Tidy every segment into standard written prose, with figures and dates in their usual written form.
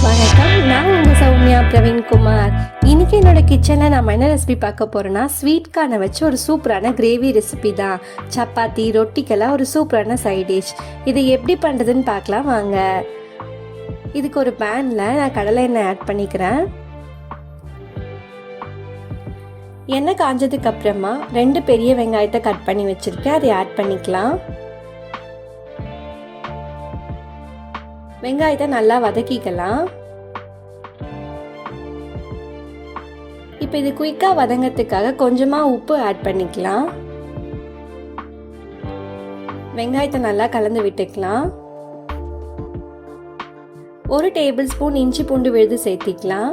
வணக்கம், நான் உங்கள் சௌமியா பிரவீன்குமார். இன்றைக்கி என்னோடய கிச்சனில் நம்ம என்ன ரெசிபி பார்க்க போகிறோன்னா, ஸ்வீட் கார்னை வச்சு ஒரு சூப்பரான கிரேவி ரெசிபி தான். சப்பாத்தி ரொட்டிக்கெல்லாம் ஒரு சூப்பரான சைட் டிஷ். இதை எப்படி பண்ணுறதுன்னு பார்க்கலாம் வாங்க. இதுக்கு ஒரு பேனில் நான் கடலை எண்ணெய் ஆட் பண்ணிக்கிறேன். எண்ணெய் காஞ்சதுக்கு அப்புறமா 2 பெரிய வெங்காயத்தை கட் பண்ணி வச்சுருக்கேன், அதை ஆட் பண்ணிக்கலாம். வெங்காயத்தை நல்லா வதக்கிக்கலாம். இப்போ இது குயிக்காக வதங்கிறதுக்காக கொஞ்சமாக உப்பு ஆட் பண்ணிக்கலாம். வெங்காயத்தை நல்லா கலந்து விட்டுக்கலாம். 1 டேபிள் ஸ்பூன் இஞ்சி பூண்டு விழுது சேர்த்திக்கலாம்.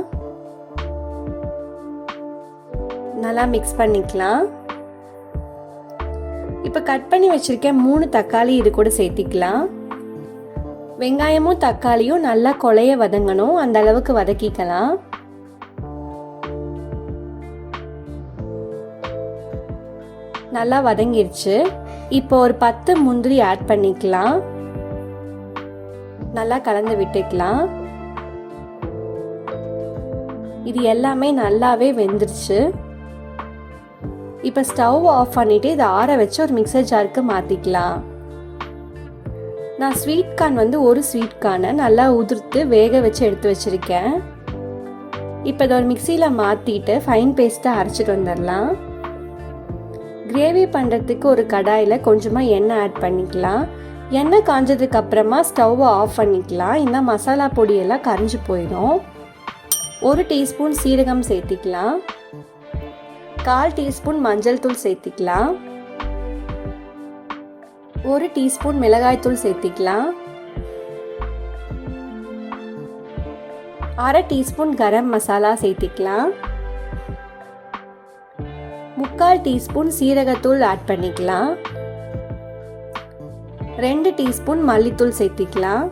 நல்லா மிக்ஸ் பண்ணிக்கலாம். இப்போ கட் பண்ணி வச்சிருக்கேன் 3 தக்காளி இது கூட சேர்த்திக்கலாம். வெங்காயமும் தக்காளியும் நல்லா கொலைய வதங்கணும், அந்த அளவுக்கு வதக்கிக்கலாம். நல்லா வதங்கிருச்சு. இப்போ ஒரு 10 முந்திரி ஆட் பண்ணிக்கலாம். நல்லா கலந்து விட்டுக்கலாம். இது எல்லாமே நல்லாவே வெந்துருச்சு. இப்போ ஸ்டவ் ஆஃப் பண்ணிட்டு இதை ஆற வச்சு ஒரு மிக்சர் ஜாருக்கு மாற்றிக்கலாம். நான் ஸ்வீட் கார்ன் வந்து ஒரு ஸ்வீட் கார்னை நல்லா உதிர்த்து வேக வச்சு எடுத்து வச்சுருக்கேன். இப்போ இதை ஒரு மிக்சியில் மாற்றிட்டு ஃபைன் பேஸ்ட்டாக அரைச்சிட்டு வந்துடலாம். கிரேவி பண்ணுறதுக்கு ஒரு கடாயில் கொஞ்சமாக எண்ணெய் ஆட் பண்ணிக்கலாம். எண்ணெய் காஞ்சதுக்கு அப்புறமா ஸ்டவ்வை ஆஃப் பண்ணிக்கலாம். இந்த மசாலா பொடியெல்லாம் கரைஞ்சி போயிடும். 1 டீஸ்பூன் சீரகம் சேர்த்திக்கலாம். 1/4 டீஸ்பூன் மஞ்சள் தூள் சேர்த்திக்கலாம். 1 டீஸ்பூன் மிளகாய் தூள் சேர்த்திக்கலாம். 1/2 டீஸ்பூன் கரம் மசாலா சேர்த்திக்கலாம். 3/4 டீஸ்பூன் சீரகத்தூள் ஆட் பண்ணிக்கலாம். 2 டீஸ்பூன் மல்லித்தூள் சேர்த்திக்கலாம்.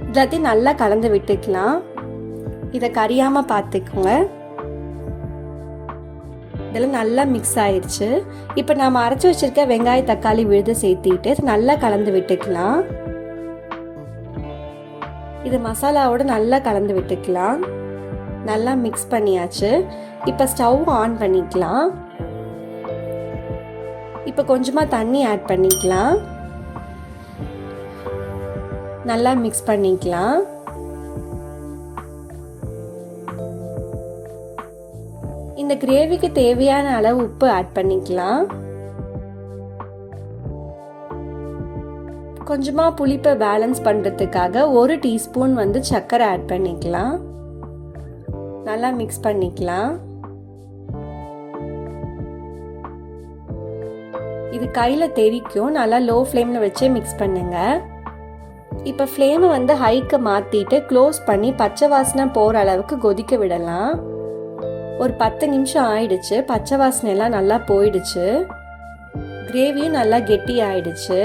எல்லாத்தையும் நல்லா கலந்து விட்டுக்கலாம். இதை கரியாம பார்த்துக்கோங்க. இதெல்லாம் நல்லா மிக்ஸ் ஆயிடுச்சு. இப்போ நாம் அரைச்சி வச்சிருக்க வெங்காய தக்காளி விழுது சேர்த்திட்டு நல்லா கலந்து விட்டுக்கலாம். இது மசாலாவோட நல்லா கலந்து விட்டுக்கலாம். நல்லா மிக்ஸ் பண்ணியாச்சு. இப்போ ஸ்டவ் ஆன் பண்ணிக்கலாம். இப்போ கொஞ்சமாக தண்ணி ஆட் பண்ணிக்கலாம். நல்லா மிக்ஸ் பண்ணிக்கலாம். இந்த கிரேவிக்கு தேவையான அளவு உப்பு ஆட் பண்ணிக்கலாம். கொஞ்சமா புளிப்பை பேலன்ஸ் பண்றதுக்காக 1 டீஸ்பூன் வந்து சர்க்கரை ஆட் பண்ணிக்கலாம். நல்லா மிக்ஸ் பண்ணிக்கலாம். இது கையில தெரிக்கும். நல்லா லோ ஃப்ளேம்ல வச்சே மிக்ஸ் பண்ணுங்க. இப்போ ஃப்ளேமை வந்து ஹைக்கு மாத்திட்டு க்ளோஸ் பண்ணி பச்சை வாசனை போற அளவுக்கு கொதிக்க விடலாம். ஒரு 10 நிமிஷம் ஆயிடுச்சு. பச்சை வாசனை எல்லாம் நல்லா போயிடுச்சு. கிரேவியும் நல்லா கெட்டி ஆயிடுச்சு.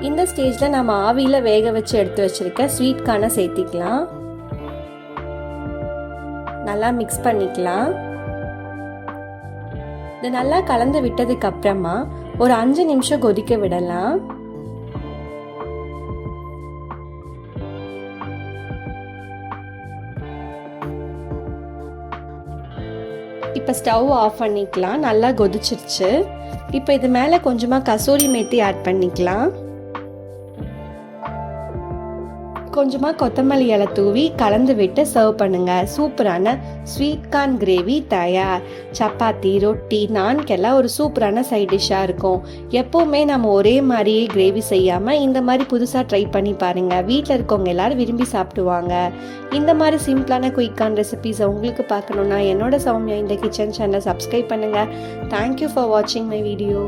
இந்த ஸ்டேஜில் நம்ம ஆவியில் வேக வச்சு எடுத்து வச்சிருக்க ஸ்வீட் கார்னை சேர்த்திக்கலாம். நல்லா மிக்ஸ் பண்ணிக்கலாம். இது நல்லா கலந்து விட்டதுக்கு அப்புறமா ஒரு 5 நிமிஷம் கொதிக்க விடலாம். இப்போ ஸ்டவ் ஆஃப் பண்ணிக்கலாம். நல்லா கொதிச்சிருச்சு. இப்போ இது மேலே கொஞ்சமாக கசூரி மேத்தி ஆட் பண்ணிக்கலாம். கொஞ்சமாக கொத்தமல்லி இலை தூவி கலந்து விட்டு சர்வ் பண்ணுங்க. சூப்பரான ஸ்வீட் கார்ன் கிரேவி தயார். சப்பாத்தி ரொட்டி நான்கெல்லாம் ஒரு சூப்பரான சைட் டிஷ்ஷாக இருக்கும். எப்போவுமே நம்ம ஒரே மாதிரியே கிரேவி செய்யாமல் இந்த மாதிரி புதுசாக ட்ரை பண்ணி பாருங்கள். வீட்டில் இருக்கவங்க எல்லாரும் விரும்பி சாப்பிடுவாங்க. இந்த மாதிரி சிம்பிளான குயிக்கான ரெசிபிஸை உங்களுக்கு பார்க்கணுன்னா என்னோட சௌமியா இந்த கிச்சன் சேனலை சப்ஸ்கிரைப் பண்ணுங்கள். தேங்க்யூ ஃபார் வாட்சிங் மை வீடியோ.